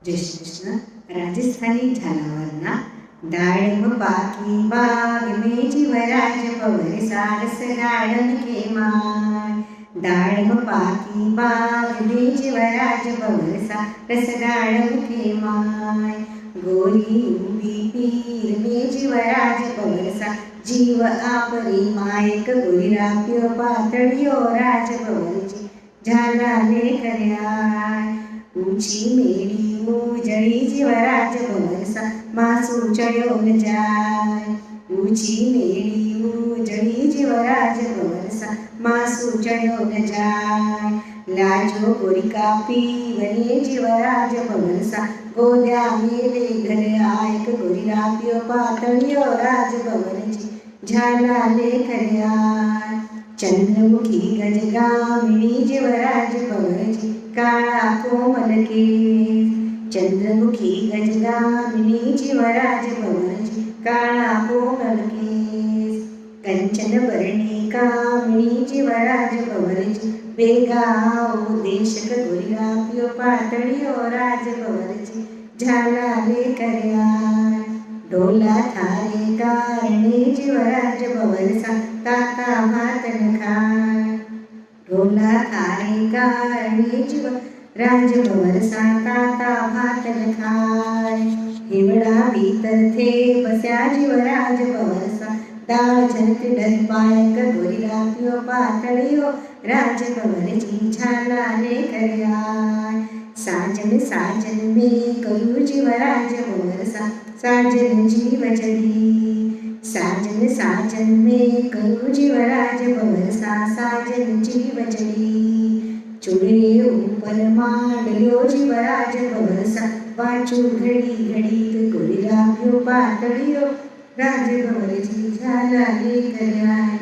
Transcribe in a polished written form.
जय श्री कृष्ण. राजस्थानी झालावरना दाड़म पाकी बाग में जीवराज पवर सारस गाड़म के माय. दाड़म पाकी बाग में जीवराज पवर सारस गाड़म के माय. गोरी उभी पीर में जीवराज पवर सा जीव आपरी मायक गोरी राप्यो पातळियो राज पवरची झालाने कर्याय. ऊंची मेडी उजळी जीवराज भवरसा मासू चढ्यो न जाय. ऊंची मेडी उजळी जीवराज भवरसा मासू चढ्यो न जाय. लाजो गोरी कापी वने जीवराज भवरसा गोद्या मेले घर आयक गोरी राप्यो पातळियो राज भवरची झालाले खर्याय. चंद्रमुखी गजगामिनी जीवराज भवरची काळा कोमल केस. चंद्रमुखी गजगामिनी जीवराज भवरची काळा कोमल केस. कंचन वर्णी कामिनी जीवराज भवरची बेगाव देशक गोरिराप्यो पातळियो राज भवरची झालाले कर्याय. डोला थारे कारणे जीवराज भवरसा ताता भात न खाय. डोला थारे कारणे जीवराज भवरसा ताता भात न खाय. हिवडा भीतर थे बस्या जीवराज भवरसा डाळ झरते डर पायक गोरिराप्यो पातळियो राज भवरची झालाले कर्याय. साजन साजन में करू जीवराज भवरसा साजन जीवचरी. साजन साजन में करू जीवराज भवरसा साजन जीवचरी. चुड़े ऊपर मांडल्यो जीवराज भवरसा वाचू घडी घडी गोरिराप्यो पातळियो राज भवरची झालाले कर्याय.